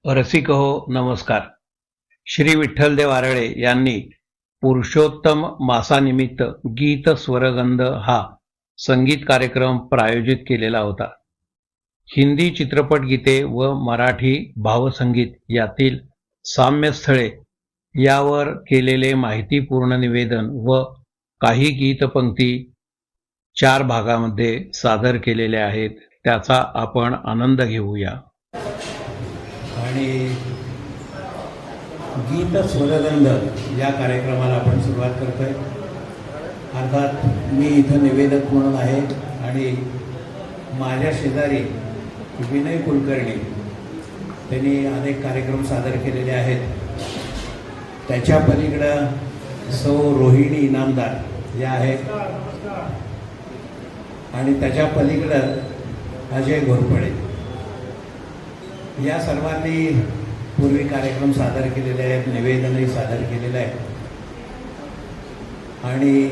रसिक हो नमस्कार. श्री विठ्ठलदेव आरळे यांनी पुरुषोत्तम मासानिमित्त गीत स्वरगंध हा संगीत कार्यक्रम प्रायोजित केलेला होता. हिंदी चित्रपट गीते व मराठी भावसंगीत यातील साम्यस्थळे यावर केलेले माहितीपूर्ण निवेदन व काही गीतपंक्ती 4 भागामध्ये सादर केलेले आहेत. त्याचा आपण आनंद घेऊया. आणि गीत स्वरगंध या कार्यक्रमाला आपण सुरुवात करतोय. अर्थात मी इथं निवेदक म्हणून आहे आणि माझ्या शेजारी विनय कुलकर्णी त्यांनी अनेक कार्यक्रम सादर केलेले आहेत. त्याच्या पलीकडं सौ रोहिणी इनामदार या आहेत आणि त्याच्या पलीकडं अजय घोरपडे या सर्वांनी पूर्वी कार्यक्रम सादर केलेले आहेत, निवेदनही सादर केलेलं आहे. आणि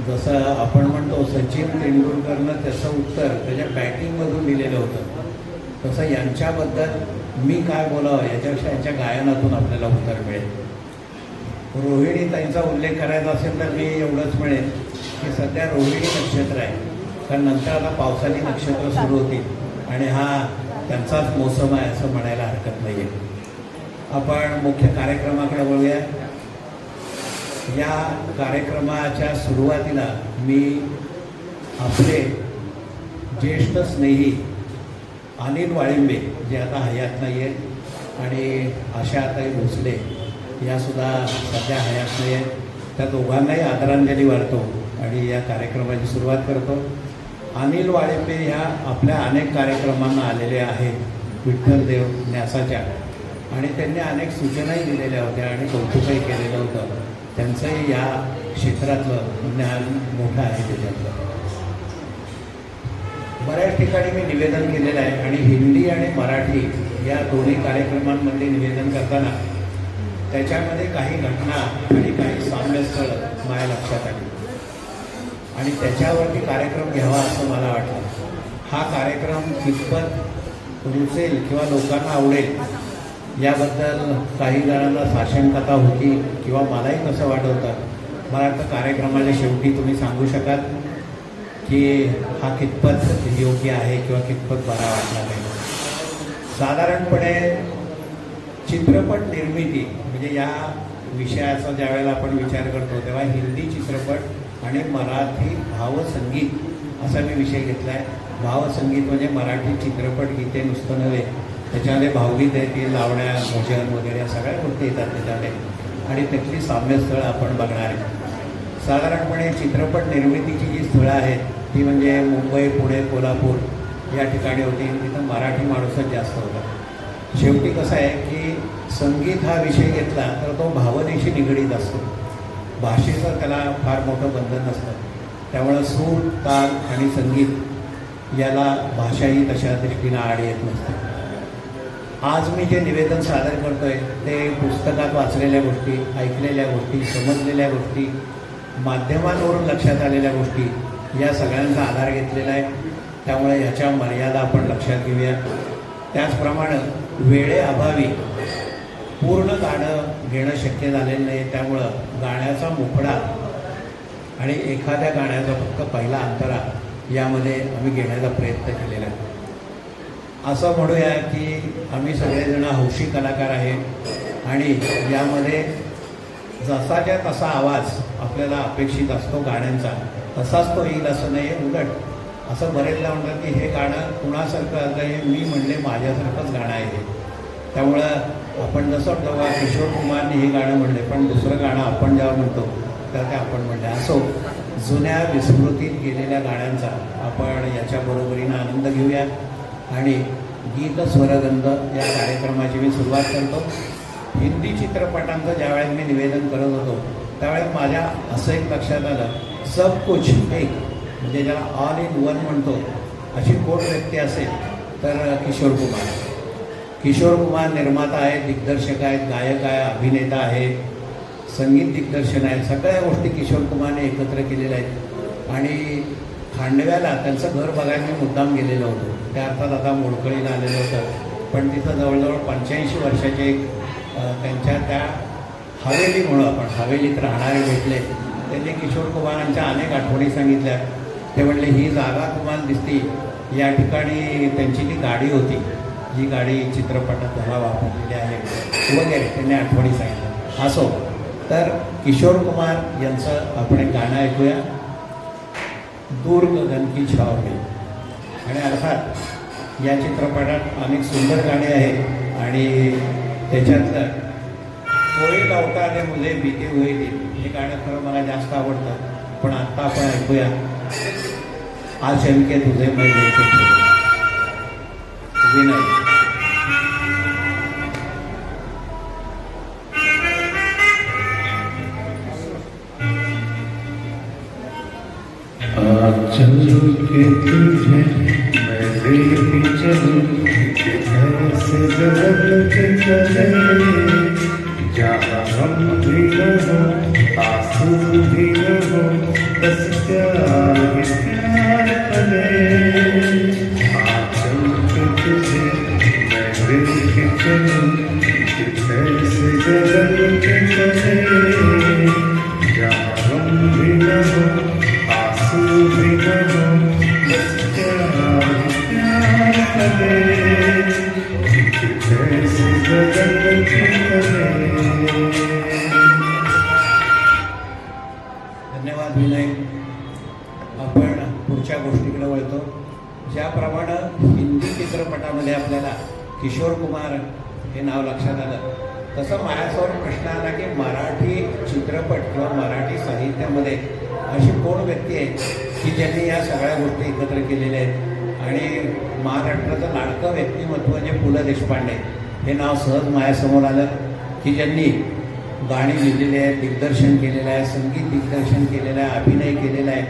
जसं आपण म्हणतो सचिन तेंडुलकरनं त्याचं उत्तर त्याच्या बॅटिंगमधून दिलेलं होतं, तसं यांच्याबद्दल मी काय बोलावं याच्यापेक्षा यांच्या गायनातून आपल्याला उत्तर मिळेल. रोहिणी ताईंचा उल्लेख करायचा असेल तर मी एवढंच म्हणेन की सध्या रोहिणी नक्षत्र आहे, कारण नंतर आता पावसाळी नक्षत्र सुरू होतील आणि हा त्यांचाच मोसम आहे असं म्हणायला हरकत नाही आहे. आपण मुख्य कार्यक्रमाकडे वळूया. या कार्यक्रमाच्या सुरुवातीला मी आपले ज्येष्ठ स्नेही अनिल वाळिंबे जे आता हयात नाही आहेत आणि आशाताई भोसले यासुद्धा सध्या हयात नाही आहेत, त्या दोघांनाही आदरांजली वाहतो आणि या कार्यक्रमाची सुरुवात करतो. अनिल वाळिंबे ह्या आपल्या अनेक कार्यक्रमांना आलेले आहेत विठ्ठलदेव न्यासाच्या, आणि त्यांनी अनेक सूचनाही दिलेल्या होत्या आणि कौतुकही केलेलं होतं. त्यांचंही या क्षेत्रातलं ज्ञान मोठं आहे. त्याच्यातलं बऱ्याच ठिकाणी मी निवेदन केलेलं आहे आणि हिंदी आणि मराठी या दोन्ही कार्यक्रमांमध्ये निवेदन करताना त्याच्यामध्ये काही घटना आणि काही साम्यस्थळं माझ्या लक्षात आली आणि त्याच्यावरती कार्यक्रम घ्यावा असं मला वाटलं. हा कार्यक्रम कितपत रुचेल किंवा लोकांना आवडेल याबद्दल काही जणांना साशंकता होती किंवा मलाही कसं वाटत होतं. मला वाटतं कार्यक्रमाच्या शेवटी तुम्ही सांगू शकाल की हा कितपत योग्य आहे किंवा कितपत बरा वाटला नाही. साधारणपणे चित्रपट निर्मिती म्हणजे या विषयाचा ज्यावेळेला आपण विचार करतो तेव्हा हिंदी चित्रपट आणि मराठी भावसंगीत असा मी विषय घेतला आहे. भावसंगीत म्हणजे मराठी चित्रपट गीते नुसतं नव्हे, त्याच्यामध्ये भावगीत येतील, लावण्या, भजन वगैरे या सगळ्या गोष्टी येतात त्याच्यामध्ये आणि त्यातली साम्यस्थळं आपण बघणार आहे. साधारणपणे चित्रपट निर्मितीची जी स्थळं आहेत ती म्हणजे मुंबई, पुणे, कोल्हापूर या ठिकाणी होती. तिथं मराठी माणूसच जास्त होता. शेवटी कसं आहे की संगीत हा विषय घेतला तर तो भावनेशी निगडीत असतो, भाषेचं त्याला फार मोठं बंधन नसतं. त्यामुळं सूर, ताल आणि संगीत याला भाषाही तशा दृष्टीनं आड येत नसते. आज मी जे निवेदन सादर करतो आहे ते पुस्तकात वाचलेल्या गोष्टी, ऐकलेल्या गोष्टी, समजलेल्या गोष्टी, माध्यमांवरून लक्षात आलेल्या गोष्टी या सगळ्यांचा आधार घेतलेला आहे. त्यामुळे ह्याच्या मर्यादा आपण लक्षात घेऊया. त्याचप्रमाणे वेळेअभावी पूर्ण गाणं घेणं शक्य झालेलं नाही. त्यामुळं गाण्याचा मुखडा आणि एखाद्या गाण्याचा फक्त पहिला अंतरा यामध्ये आम्ही घेण्याचा प्रयत्न केलेला आहे. असं म्हणूया की आम्ही सगळेजण हौशी कलाकार आहे आणि यामध्ये जसाच्या तसा आवाज आपल्याला अपेक्षित असतो गाण्यांचा, तसाच तो येईल असं नाही. उलट असं बरेचदा म्हणतात की हे गाणं कुणासारखं आता हे मी म्हणले माझ्यासारखंच गाणं आहे हे. त्यामुळं आपण जसं तेव्हा किशोर कुमारने हे गाणं म्हणले पण दुसरं गाणं आपण जेव्हा म्हणतो तर ते आपण म्हणले. असो जुन्या विस्मृतीत गेलेल्या गाण्यांचा आपण याच्याबरोबरीनं आनंद घेऊया आणि गीत स्वरगंध या कार्यक्रमाची मी सुरुवात करतो. हिंदी चित्रपटांचं ज्यावेळेस मी निवेदन करत होतो त्यावेळेस माझ्या असं एक लक्षात आलं, सब कुछ एक म्हणजे ज्याला ऑल इन वन म्हणतो अशी कोण व्यक्ती असेल तर किशोर कुमार. किशोर कुमार निर्माता आहेत, दिग्दर्शक आहेत, गायक आहे, अभिनेता आहे, संगीत दिग्दर्शन आहे. सगळ्या गोष्टी किशोर कुमारने एकत्र केलेल्या आहेत आणि खांडव्याला त्यांचं घर बघायला मी मुद्दाम गेलेलो होतो. त्या अर्थात आता मोडकळीला आलेलं होतं पण तिथं जवळजवळ 85 वर्षाचे एक त्यांच्या त्या हवेलीमुळं आपण हवेलीत राहणारे भेटले. त्यांनी किशोर कुमारांच्या अनेक आठवणी सांगितल्या. ते म्हणले ही जागा तुम्हाला दिसती, या ठिकाणी त्यांची जी गाडी होती, जी गाडी चित्रपटात त्याला वापरलेली आहे वगैरे त्यांनी आठवणी सांगितल्या. असो, तर किशोर कुमार यांचं आपण एक गाणं ऐकूया, दूर गगन की छाव में. आणि अर्थात या चित्रपटात अनेक सुंदर गाणी आहेत आणि त्याच्यातलं कोई लौटा दे मुझे बीते हुए दिन हे गाणं खरं मला जास्त आवडतं. पण आत्ता आपण ऐकूया आज चमके तुझे मैं लेके चले. विनय. चल के तुझे मैं लेके चलूं ऐसे जगत के चले जहाँ हम भी न हो आंसू भी न हो बस प्यार करे. चल के तुझे मैं लेके चलूं ऐसे जगत के चले जहाँ हम भी न हो धन्यवाद विनय. आपण पुढच्या गोष्टीकडे वळतो. ज्याप्रमाणे हिंदी चित्रपटामध्ये आपल्याला किशोर कुमार हे नाव लक्षात आलं, तसं माझ्यासमोर प्रश्न आला की मराठी चित्रपट किंवा मराठी साहित्यामध्ये अशी कोण व्यक्ती आहे की ज्यांनी या सगळ्या गोष्टी एकत्र केलेल्या आहेत. आणि महाराष्ट्राचं लाडकं व्यक्तिमत्व म्हणजे पु ल देशपांडे हे नाव सहज माझ्यासमोर आलं की ज्यांनी गाणी लिहिलेली आहेत, दिग्दर्शन केलेलं आहे, संगीत दिग्दर्शन केलेलं आहे, अभिनय केलेला आहे.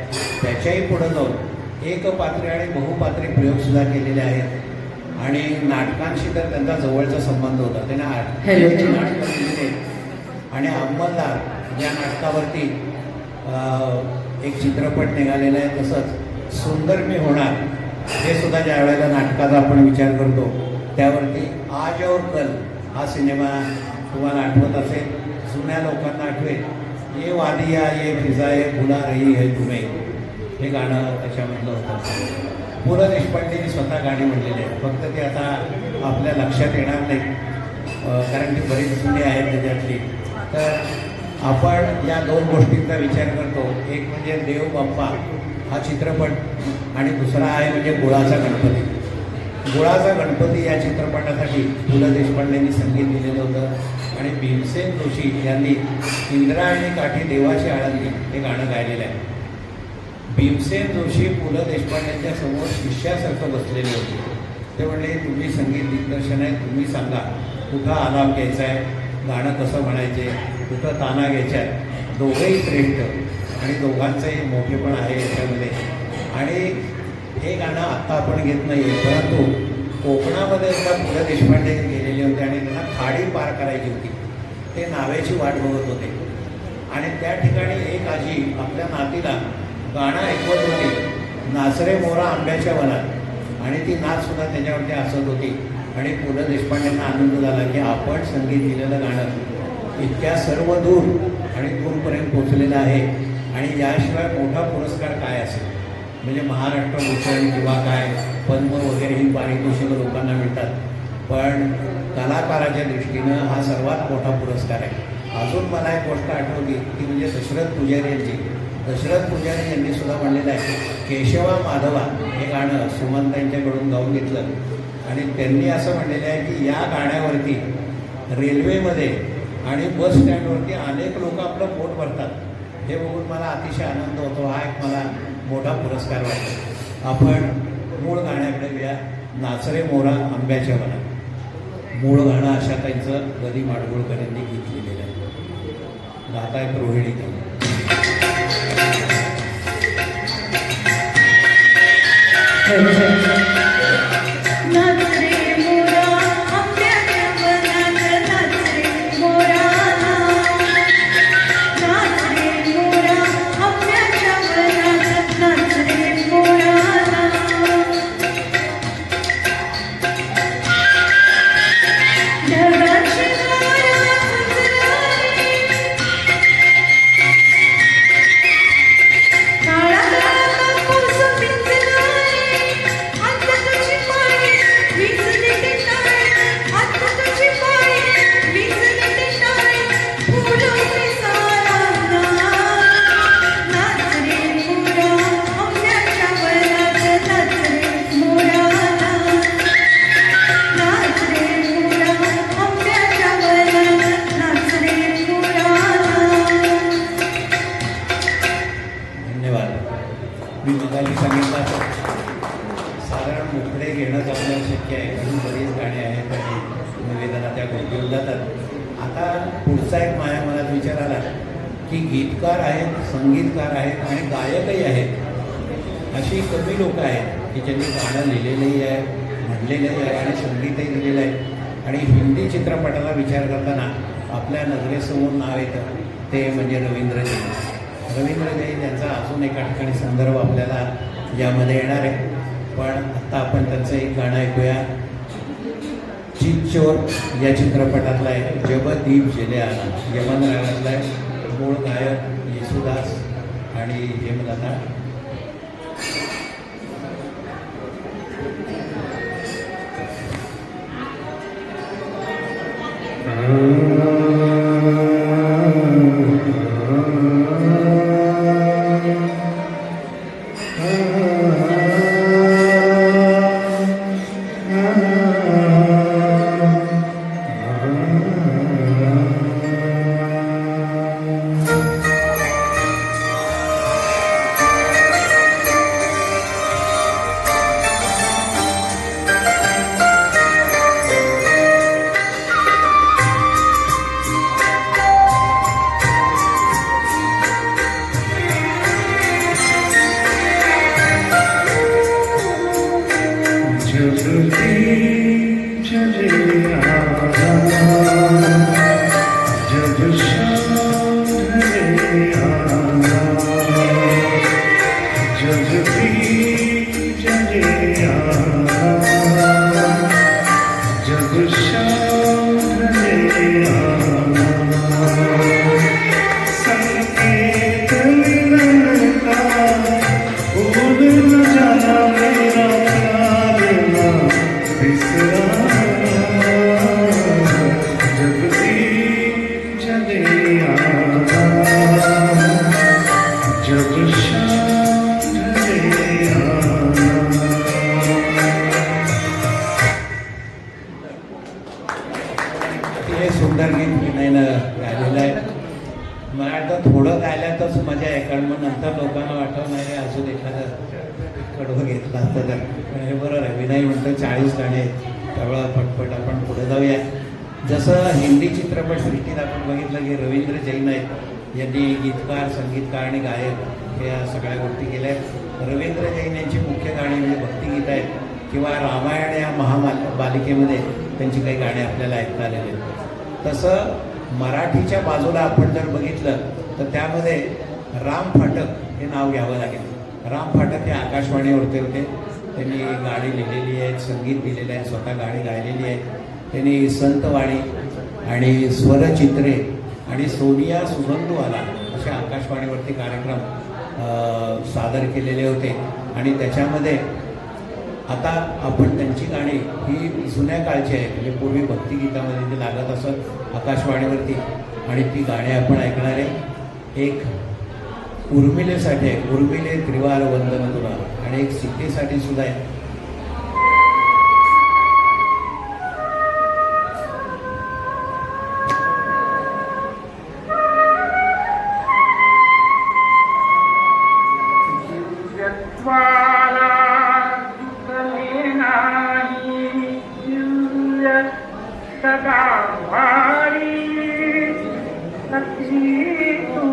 त्याच्याही पुढं जाऊन एकपात्री आणि बहुपात्री प्रयोगसुद्धा केलेले आहेत. आणि नाटकांशी तर त्यांचा जवळचा संबंध होता. त्यांना नाटकं लिहिलेले आणि अंमलदार या नाटकावरती एक चित्रपट निघालेला आहे. तसंच सुंदर मी होणार हे सुद्धा ज्या वेळेला नाटकाचा आपण विचार करतो त्यावरती आज और कल हा सिनेमा तुम्हाला आठवत असेल, जुन्या लोकांना आठवेल. ये वादिया ये फिजाए बुला रही है तुम्हें हे गाणं त्याच्यामधलं होतं. पु ल देशपांडेंनी स्वतः गाणी म्हणलेली आहेत. फक्त ते आता आपल्या लक्षात येणार नाही कारण ती बरीच जुनी आहेत त्याच्यातली. तर आपण या दोन गोष्टींचा विचार करतो. एक म्हणजे देव बाप्पा हा चित्रपट आणि दुसरा आहे म्हणजे गुळाचा गणपती. गुळाचा गणपती या चित्रपटासाठी पु ल देशपांडेंनी संगीत दिलेलं होतं आणि भीमसेन जोशी यांनी इंद्रायणी काठी देवाची आळंदी हे गाणं गायलेलं आहे. भीमसेन जोशी पु ल देशपांडेंच्या समोर शिष्यासारखं बसलेले होते. ते म्हणले तुम्ही संगीत दिग्दर्शन आहे, तुम्ही सांगा कुठं आलाप घ्यायचा आहे, गाणं कसं म्हणायचे, कुठं ताना घ्यायच्या आहेत. दोघंही श्रेष्ठ आणि दोघांचंही मोठेपण आहे याच्यामध्ये. आणि हे गाणं आत्ता आपण घेत नाही आहे, परंतु कोकणामध्ये एकदा पु ल देशपांडे गेलेले होते आणि त्यांना खाडी पार करायची होती. ते नावेची वाट बघत होते आणि त्या ठिकाणी एक आजी आपल्या नातीला गाणं ऐकवत होती, नाचरे मोरा आंब्याच्या वनात. आणि ती नाचसुद्धा त्याच्यावरती हसत होती. आणि पु ल देशपांडेंना आनंद झाला की आपण संगीत दिलेलं गाणं इतक्या सर्व दूर आणि दूरपर्यंत पोचलेलं आहे आणि याशिवाय मोठा पुरस्कार काय असेल. म्हणजे महाराष्ट्र भूषण किंवा काय पद्म वगैरे ही पारितोषिकं लोकांना मिळतात, पण कलाकाराच्या दृष्टीनं हा सर्वात मोठा पुरस्कार आहे. अजून मला एक गोष्ट आठवली ती म्हणजे दशरथ पुजारी यांची. दशरथ पुजारी यांनी सुद्धा म्हणलेलं आहे केशवा माधवा हे गाणं सुमंत यांच्याकडून गाऊन घेतलं आणि त्यांनी असं म्हणलेलं आहे की या गाण्यावरती रेल्वेमध्ये आणि बस स्टँडवरती अनेक लोक आपलं पोट भरतात. हे बघून मला अतिशय आनंद होतो. हा एक मला मोठा पुरस्कार वाटतो. आपण मूळ गाण्याकडे या नाचरे मोरा आंब्याच्या वनात. मूळ गाणं आशाताईंचं गदी माडगुळकर यांनी गीत लिहिलेलं आहे. गातायत रोहिणी ताई. पुढचा एक माझ्या मनात विचार आला की गीतकार आहेत, संगीतकार आहेत आणि गायकही आहेत, अशी कमी लोक आहेत की ज्यांनी गाणं लिहिलेलंही आहे, म्हणलेलंही आहे आणि संगीतही दिलेलं आहे. आणि हिंदी चित्रपटाला विचार करताना आपल्या नजरेसमोर नाव येतं ते म्हणजे रवींद्र जैन. रवींद्र जैन यांचा अजून एका ठिकाणी संदर्भ आपल्याला यामध्ये येणार आहे. पण आत्ता आपण त्यांचं एक गाणं ऐकूया. चितचोर या चित्रपटातला आहे, जब दीप जले आला, यमन रागातला आहे. मूळ गायक येसुदास आणि हेमलता. हे सुंदर गीत विनयनं गायलेलं आहे. मला वाटतं थोडं गायल्यातच मजा आहे, कारण मग नंतर लोकांना वाटत नाही अजून एखादं कडवं घेतलं असतं तर. पण हे बरोबर आहे, विनय म्हणतो 40 गाणे त्यावेळेला पटपट आपण पुढे जाऊया. जसं हिंदी चित्रपटसृष्टीत आपण बघितलं की रवींद्र जैन आहेत, यांनी गीतकार, संगीतकार आणि गायक या सगळ्या गोष्टी केल्या आहेत. रवींद्र जैन यांची मुख्य गाणी म्हणजे भक्तिगीत आहेत किंवा रामायण या महामालिकेमध्ये त्यांची काही गाणी आपल्याला ऐकता आलेली आहेत. तसं मराठीच्या बाजूला आपण जर बघितलं तर त्यामध्ये राम फाटक हे नाव घ्यावं लागेल. राम फाटक हे आकाशवाणीवरती होते. त्यांनी गाणी लिहिलेली आहेत, संगीत दिलेलं आहे, स्वतः गाणी गायलेली आहेत. त्यांनी संतवाणी आणि स्वरचित्रे आणि सोनिया सुगंधू आला असे आकाशवाणीवरती कार्यक्रम सादर केलेले होते. आणि त्याच्यामध्ये आता आपण त्यांची गाणी ही जुन्या काळची आहे, म्हणजे पूर्वी भक्तिगीतामध्ये ते लागत असत आकाशवाणीवरती, आणि ती गाणी आपण ऐकणार आहे. एक उर्मिलेसाठी आहे, उर्मिले त्रिवार वंदन तुला, आणि एक सीतेसाठी सुद्धा आहे. सदा भारी सखी तू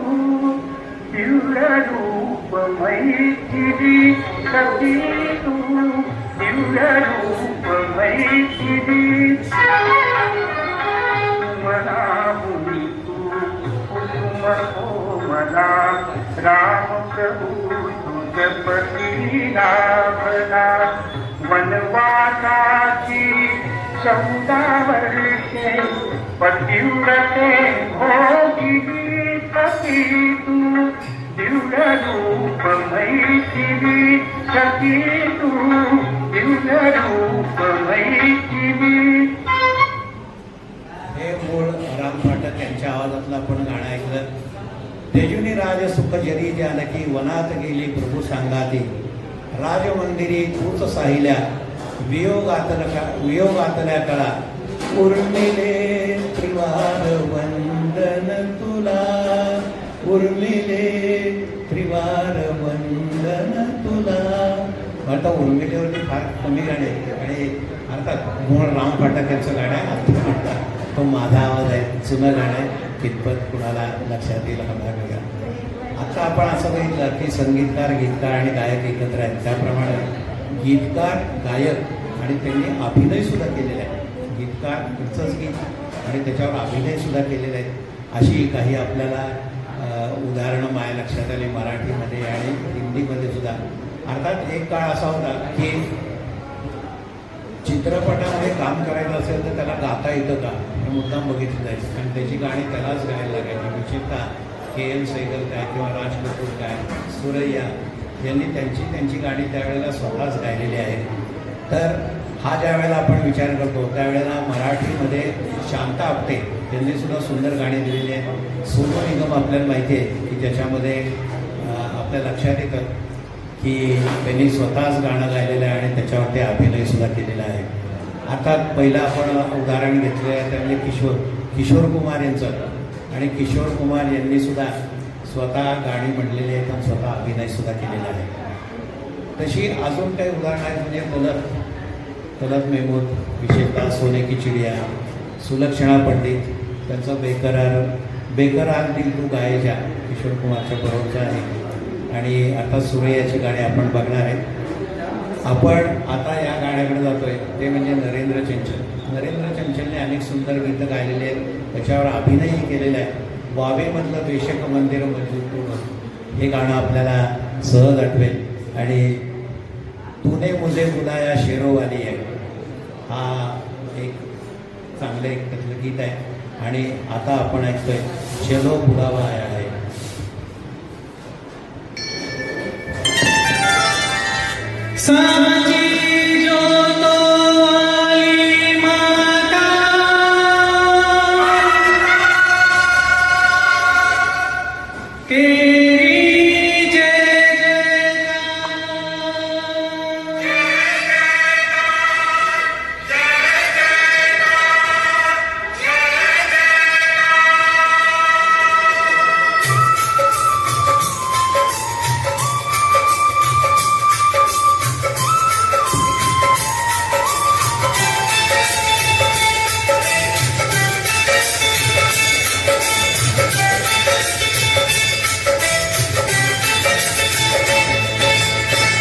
दिव्य रूप मैथिली, सखी तू दिव्य रूप मैथिली. मला मुनी तू कुसुम कोमला, राम प्रभू तुझपती लाभला. वनवासाची 14 वर्षे पतिव्रते भोगिली, सखी तू दिव्य रूप मैथिली, सखी तू दिव्य रूप मैथिली. हे मूळ राम फाटक यांच्या आवाजातलं आपण गाणं ऐकलं. तेजुनी राज सुख जरी जानकी, वनात गेली प्रभू सांगाती. राजमंदिरी तूच साहिल्या, वियोगातल्या कळा. उर्मिले त्रिवार वंदन तुला, उर्मिले त्रिवार वंदन तुला. आता उर्मिलेवरती फार कमी गाणे, आणि अर्थात मूळ राम फाटक यांचं गाणं आहे. तो माझा आवाज आहे, जुनं गाणं आहे, कितपत कुणाला लक्षात येईल हा भाग वेगळा. आता आपण असं बघितलं की संगीतकार, गीतकार आणि गायक एकत्र आहेत. त्याप्रमाणे गीतकार, गायक आणि त्यांनी अभिनयसुद्धा केलेला आहे. गीतकार पुढचंच गीत आणि त्याच्यावर अभिनयसुद्धा केलेले आहेत. अशी काही आपल्याला उदाहरणं माझ्या लक्षात आली मराठीमध्ये आणि हिंदीमध्ये सुद्धा. अर्थात एक काळ असा होता की चित्रपटामध्ये काम करायचं असेल तर त्याला गाता येतं का हे मुद्दाम बघितलं जायचं आणि त्याची गाणी त्यालाच गायला लागायची. विशेषतः KL सेहगल काय किंवा राज कपूर काय, सुरैया यांनी त्यांची गाणी त्यावेळेला स्वतःच गायलेली आहेत. तर हा ज्या वेळेला आपण विचार करतो त्यावेळेला मराठीमध्ये शांता आपटे यांनी सुद्धा सुंदर गाणी दिलेली आहेत. सोनू निगम आपल्याला माहिती आहे की ज्याच्यामध्ये आपल्या लक्षात येतं की त्यांनी स्वतःच गाणं गायलेलं आहे आणि त्याच्यावरती अभिनयसुद्धा केलेला आहे. आता पहिलं आपण उदाहरण घेतलं आहे त्यामध्ये किशोर कुमार यांचं. आणि किशोर कुमार यांनी सुद्धा स्वतः गाणी म्हणलेली आहेत आणि स्वतः अभिनयसुद्धा केलेला आहे. तशी अजून काही उदाहरणं आहेत म्हणजे तलत मेहमूद, विशेषतः सोने की चिडिया, सुलक्षणा पंडित त्यांचं बेकरार दिल तू गाये जा किशोर कुमारच्या बरोबरचं आहे. आणि आता सुरैयाची गाणी आपण बघणार आहे. आपण आता या गाण्याकडे जातोय ते म्हणजे नरेंद्र चंचल. नरेंद्र चंचलने अनेक सुंदर गीतं गायलेली आहेत, त्याच्यावर अभिनयही केलेला आहे. वावेमधलं बेशक मंदिर मंजूर पूर्ण हे गाणं आपल्याला सहज आठवेल. आणि तूने मुझे बुलाया शेरोवाली आहे हा एक चांगलं एक त्यातलं गीत आहे. आणि आता आपण ऐकतोय चलो बुलावा आया है. सांची जोतो वाली माता तेरी जय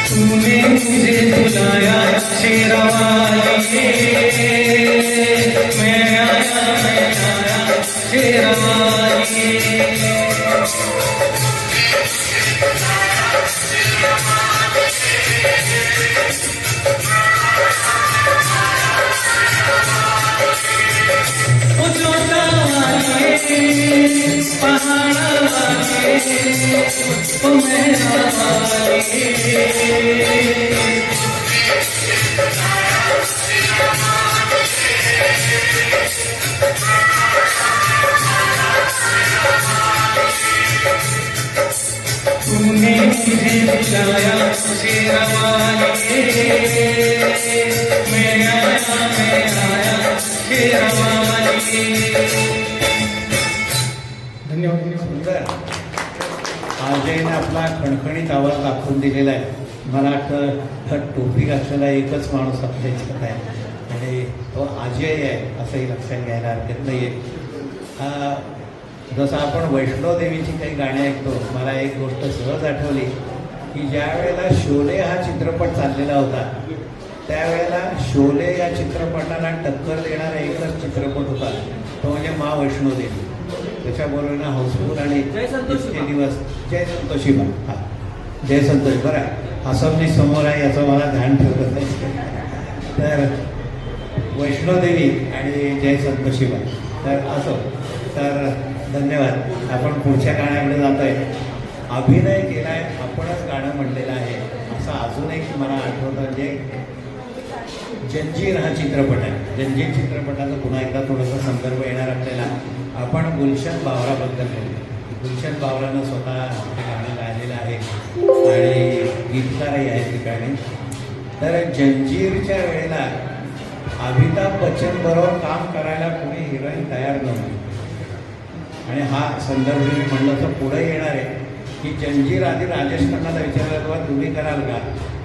तूने मुझे बुलाया शेरवाली, मैं आया शेरवाली. ओ जोता वाली पहाड़ा वाली ओ मेरा वाली. तूने मुझे बुलाया शेरवाली, मैं आया शेरवाली. धन्यवाद. सुंदर अजयने आपला खणखणीत आवाज दाखवून दिलेला आहे. मला वाटतं टोपी घातलेला एकच माणूस आपल्या इच्छित आहे आणि तो अजय आहे असंही लक्षात घ्यायला हरकत नाही आहे. जसं आपण वैष्णोदेवीची काही गाणी ऐकतो, मला एक गोष्ट सहज आठवली की ज्या वेळेला शोले हा चित्रपट चाललेला होता त्यावेळेला शोले या चित्रपटाला टक्कर देणारा एकच चित्रपट होता, तो म्हणजे मा वैष्णोदेवी. त्याच्याबरोबर हाऊसफुल आणि इतके दिवस जय संतोषी बा. हां, जय संतोष. बरं आहे, आसमनी समोर आहे याचं मला ध्यान ठेवत नाही. तर वैष्णोदेवी आणि जय संतोषी बा. तर असो, तर धन्यवाद. आपण पुढच्या गाण्याकडे जातो आहे. अभिनय केला आहे, आपणच गाणं म्हणलेलं आहे असं अजून एक मला आठवतं म्हणजे जंजीर हा चित्रपट आहे. जंजीर चित्रपटाचा पुन्हा एकदा थोडासा संदर्भ येणार आपल्याला. आपण गुलशन बावराबद्दल बोलतो. गुलशन बावरानं स्वतः गाणं गायलेलं आहे आणि गीतकारही आहे ठिकाणी. तर जंजीरच्या वेळेला अमिताभ बच्चन बरोबर काम करायला कोणी हिरोईन तयार नव्हती. आणि हा संदर्भ मी म्हणलं तर पुढे येणार आहे की जंजीर आधी राजेश खन्नाला विचारलं बाबा तुम्ही कराल का.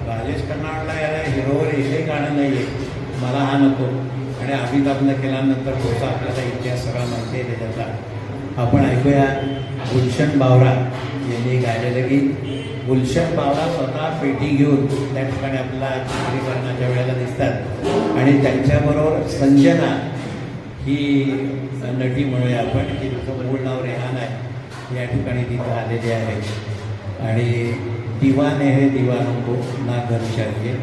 राजेश खन्ना म्हणला याला हिरोवर एकही गाणं नाही आहे, मला हा नको. आणि आणि अमिताभनं केल्यानंतर पुढचा आपल्याला इतिहास सगळा माहिती आहे त्याचा. आपण ऐकूया गुलशन बावरा यांनी गायलेलं गीत. गुलशन बावरा स्वतः पेटी घेऊन त्या ठिकाणी आपल्याला चित्रीकरणाच्या वेळेला दिसतात आणि त्यांच्याबरोबर संजना ही नटी म्हणूया आपण, की तिचं मूळ नाव रेहान आहे, या ठिकाणी तिथं आलेली आहे. आणि दीवाने है दीवानों को ना घर चाहिए.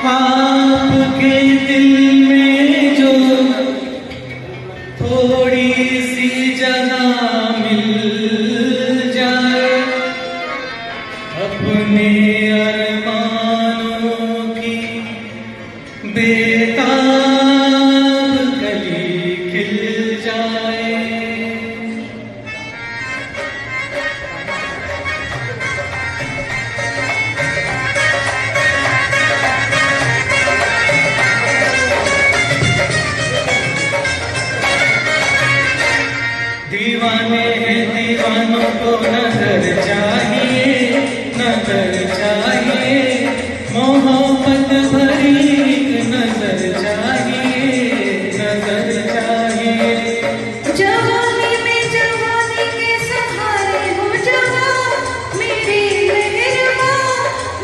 आपके दिल में जो थोड़ी सी जगह मिल जाए, अपने अरमानों की बेताब कली खिल जाए. दीवाने हैं दीवानों को नजर चाहिए, नजर चाहिए, मोहब्बत भरी एक नजर चाहिए, नजर चाहिए. जवानी में जवानी के सहारे हो जाना मेरे मेहरबा,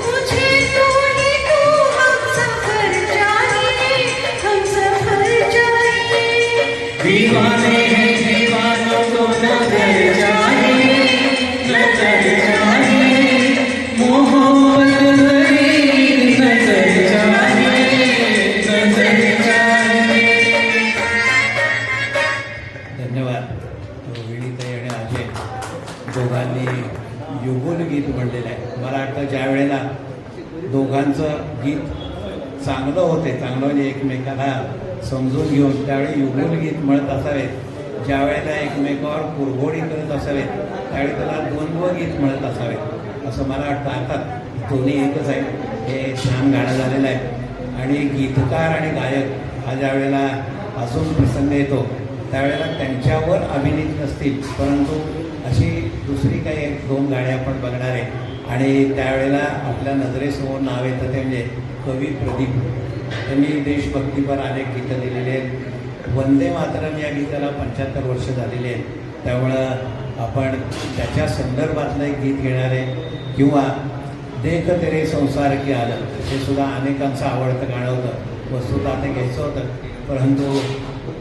मुझे तू ही तू हम सफर चाहिए, हम सफर चाहिए. दीवाने हैं दीवानों को नजर चाहिए, नजर चाहिए, मोहब्बत भरी एक नजर चाहिए, नजर चाहिए. धन्यवाद. रोहिणीताई आणि अजय दोघांनी युगुल गीत म्हणलेलं आहे. मला वाटतं ज्या वेळेला दोघांचं गीत चांगलं होते, चांगलं म्हणजे एकमेकाला समजून घेऊन त्यावेळी युगुल गीत म्हणत असावेत, ज्या वेळेला एकमेकावर कुरघोडी करत असावेत त्यावेळी त्याला द्वंद्व गीत म्हणत असावेत असं मला वाटतं. अर्थात दोन्ही एकच आहे. हे छान गाणं झालेलं आहे आणि गीतकार आणि गायक हा ज्या वेळेला अजून प्रसंग येतो त्यावेळेला त्यांच्यावर अभिनीत नसतील, परंतु अशी दुसरी काही एक दोन गाणी आपण बघणार आहे. आणि त्यावेळेला आपल्या नजरेसमोर नाव येतं ते म्हणजे कवी प्रदीप. त्यांनी देशभक्तीपर अनेक गीतं दिलेली आहेत. वंदे मातरम या गीताला 75 वर्ष झालेली आहेत. त्यामुळं आपण त्याच्या संदर्भातलं एक गीत घेणार आहे. किंवा देख तेरे संसार की आलं, हे सुद्धा अनेकांचं आवडतं गाणं होतं. वस्तुतः ते घ्यायचं होतं, परंतु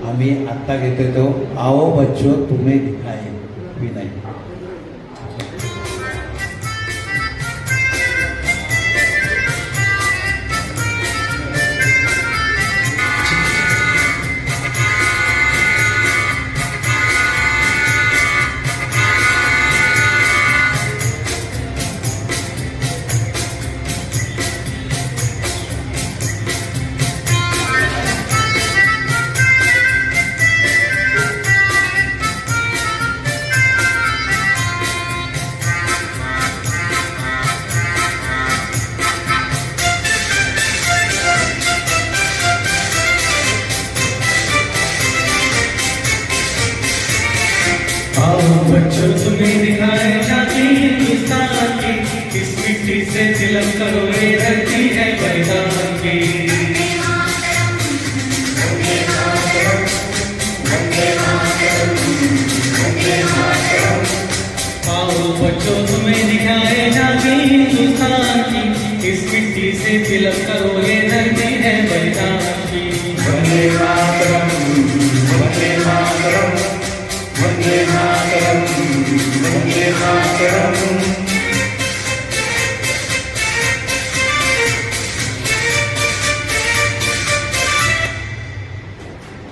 आम्ही आत्ता घेतोय तो आओ बच्चो तुम्हें दिखाए विनय. आओ बच्चों तुम्हें दिखाए जाती हिंदुस्तान की, इस मिट्टी से तिलक करो ये धरती है बलिदान की. आओ बच्चों तुम्हें दिखाए जाती हिंदुस्तान की, इस मिट्टी से तिलक करो ये धरती है बलिदान की. वंदे मातरम, वंदे मातरम, वंदे मातरम, वंदे मातरम.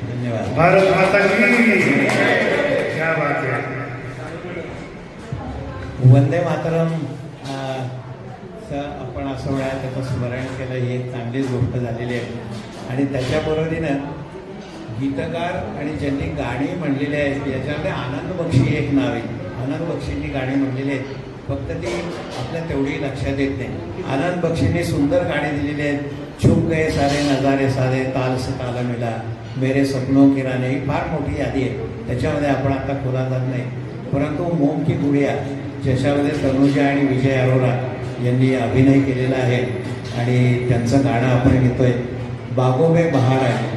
धन्यवाद. भारत माता की क्या बात है. वंदे मातरम आपण असं वेळा त्याचं स्मरण केलं ही एक चांगलीच गोष्ट झालेली आहे. आणि त्याच्याबरोबरीनं गीतकार आणि ज्यांनी गाणी म्हणलेली आहेत याच्यामध्ये आनंद बक्षी एक नाव आहे. आनंद बक्षींनी गाणी म्हणलेली आहेत, फक्त ती आपल्या तेवढी लक्षात येत नाही. आनंद बक्षींनी सुंदर गाणी दिलेली आहेत. छुप गए सारे नजारे सारे, ताल से ताल मिला, मेरे सपनों की रानी, ही फार मोठी यादी आहे. त्याच्यामध्ये आपण आता खोला जात नाही. परंतु मोम की गुडिया ज्याच्यामध्ये तनुजा आणि विजय अरोरा यांनी अभिनय केलेला आहे आणि त्यांचं गाणं आपण घेतोय, बागो में बहार आहे.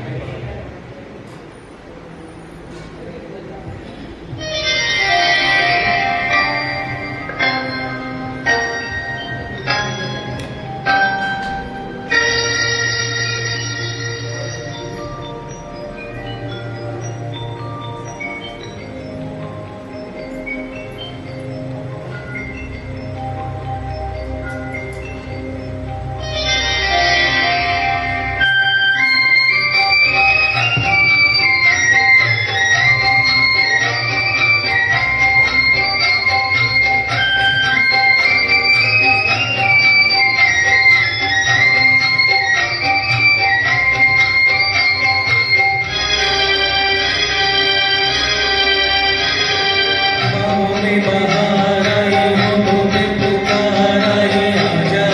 बहार आई होठों पे पुकार आई, आजा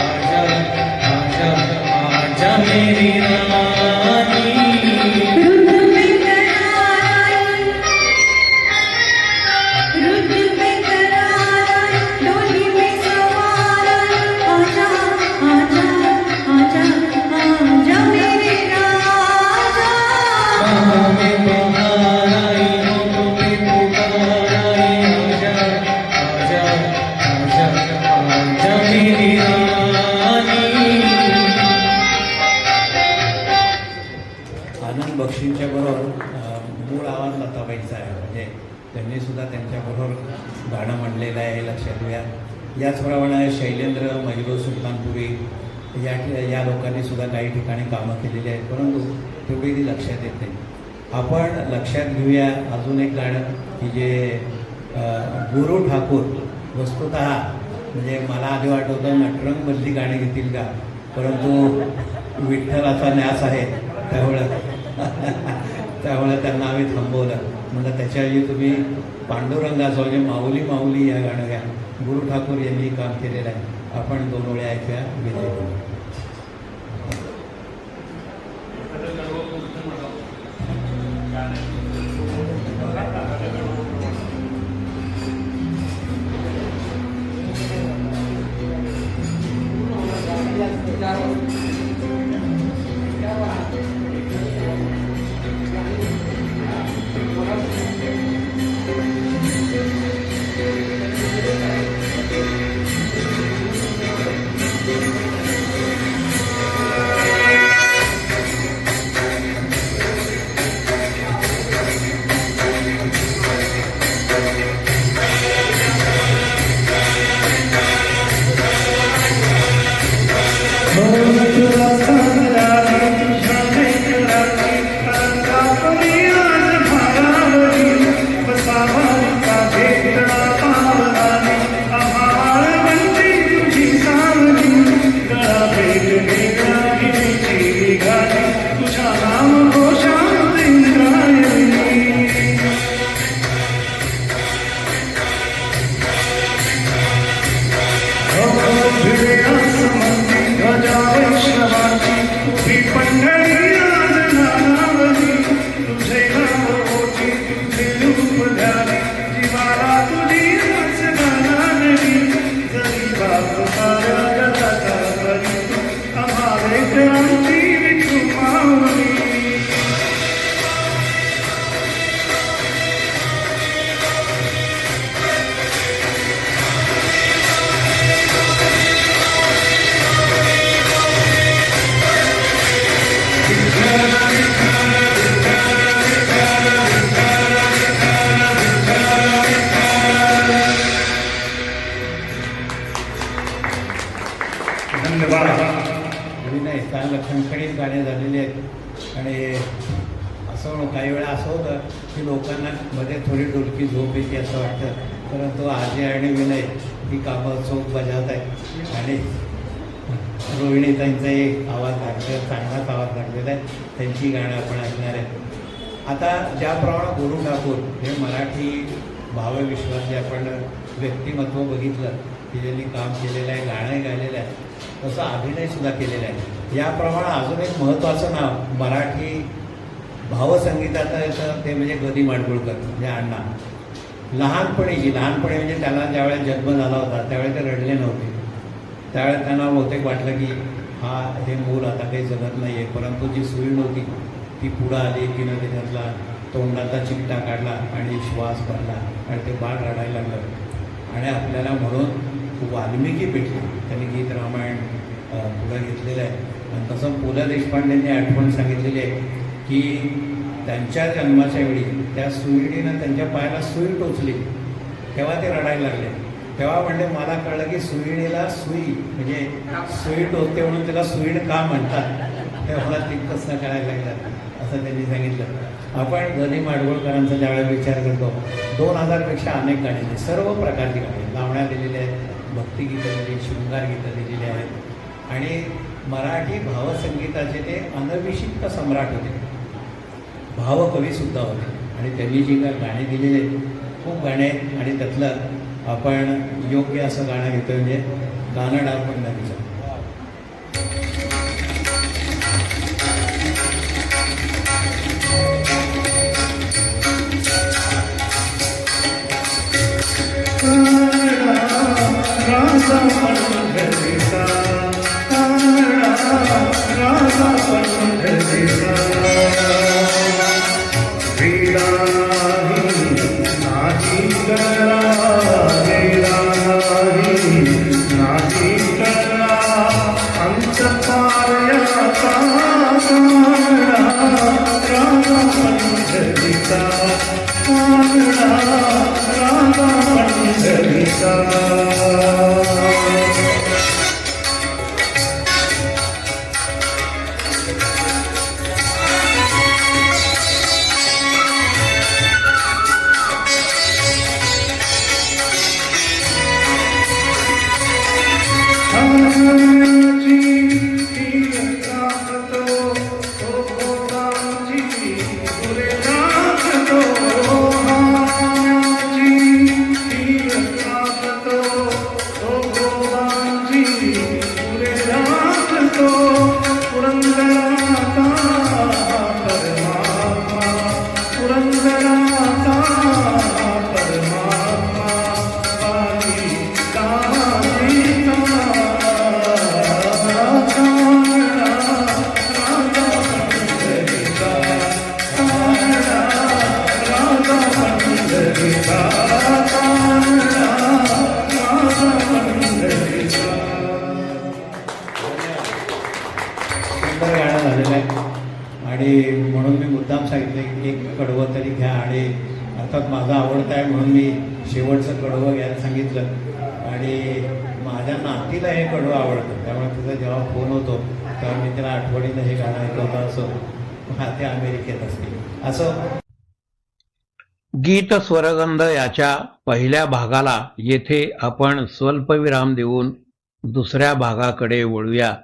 आजा आजा आजा मेरी रानी. रुद्र में करार आई, रुद्र में करार आई, डोली में सवार आई, आजा आजा आजा आजा मेरे राजा. बाहों में बहार आई होठों पे पुकार आई, आजा आजा आजा आजा मेरी रानी. आनंद बक्षींच्या बरोबर मूळ आवाज लताबाईचा आहे, म्हणजे त्यांनी सुद्धा त्यांच्याबरोबर गाणं म्हणलेलं आहे हे लक्षात घ्या. याचप्रमाणे शैलेंद्र मजरू सुलतानपुरी या लोकांनी सुद्धा काही ठिकाणी कामं केलेली आहेत, परंतु तेवढी ती लक्षात येत नाही. आपण लक्षात घेऊया अजून एक गाणं की जे गुरु ठाकूर, वस्तुतः म्हणजे मला आधी वाटत होतं नटरंगमधली गाणी घेतील का, परंतु विठ्ठलाचा न्यास आहे त्यामुळे त्यांना आम्ही थांबवलं. म्हणजे त्याच्याऐवजी तुम्ही पांडुरंगाचं म्हणजे माऊली माऊली या गाणं घ्या. गुरु ठाकूर यांनी काम केलेलं आहे. आपण दोन वेळा ऐकूया विजय करू. नाही चांगलं खणखणीत गाणे झालेले आहेत. आणि असं काही वेळा असं होतं की लोकांना मध्ये थोडी डोलकी झोप येते असं वाटतं, परंतु आजी आणि विनय ही कामं चोख बजावत आहेत. आणि रोहिणीताईंचा एक आवाज लागतो, चांगलाच आवाज लागलेला आहे, त्यांची गाणं आपण ऐकणार आहे. आता ज्याप्रमाणे गुरु ठाकूर हे मराठी भावविश्वाचे आपण व्यक्तिमत्व बघितलं की ज्यांनी काम केलेलं आहे, गाणंही गायलेलं आहे, तसं अभिनयसुद्धा केलेला आहे. याप्रमाणे अजून एक महत्त्वाचं नाव मराठी भावसंगीताचं येतं ते म्हणजे ग. दी. माडगूळकर म्हणजे अण्णा. लहानपणी म्हणजे त्याला ज्यावेळेस जन्म झाला होता त्यावेळेस ते रडले नव्हते. त्यावेळेस त्यांना बहुतेक वाटलं की हे मूल आता काही जगत नाही आहे, परंतु जी सुई होती ती पुढं आली, तिनं त्याच्यातला तोंडाचा चिकटा काढला आणि श्वास भरला आणि ते बाळ रडायला लागलं. आणि आपल्याला म्हणून वाल्मिकी भेटले, त्यांनी गीत रामायण पुढं घेतलेलं आहे. आणि तसं पु ल देशपांडेंनी आठवण सांगितलेली आहे की त्यांच्या जन्माच्या वेळी त्या सुईणीनं त्यांच्या पायाला सुई टोचली, तेव्हा ते रडायला लागले. तेव्हा म्हणले मला कळलं की सुईणीला सुई म्हणजे सुई टोचते म्हणून त्याला सुईण का म्हणतात, तेव्हा मला तितकंच कळायला लागलं असं त्यांनी सांगितलं. आपण गदी माडगुळकरांचा ज्यावेळेस विचार करतो 2000पेक्षा अनेक गाणी, सर्व प्रकारची गाणी लावण्या दिलेल्या आहेत, भक्तिगीतं दिली, शृंगार गीतं दिलेली आहेत. आणि मराठी भावसंगीताचे ते अनविषिक्त सम्राट होते, भावकवीसुद्धा होते. आणि त्यांनी जी गाणी दिलेली आहेत, खूप गाणे आहेत. आणि त्यातलं आपण योग्य असं गाणं घेतो म्हणजे गाणं डारपण नदीचं. गाणं झालेलं आहे. आणि म्हणून मी मुद्दाम सांगितलं की एक कडवं तरी घ्या. आणि अर्थात माझा आवडता आहे म्हणून मी शेवटचं कडवं घ्यायला सांगितलं. आणि माझ्या नातीला हे कडवं आवडतं, त्यामुळे तिचा जेव्हा फोन होतो तेव्हा मी त्याला आठवणीनं हे गाणं ऐकवतं. असं ते अमेरिकेत असते असं. गीत स्वरगंध याच्या पहिल्या भागाला येथे आपण स्वल्पविराम देऊन दुसऱ्या भागाकडे वळूया.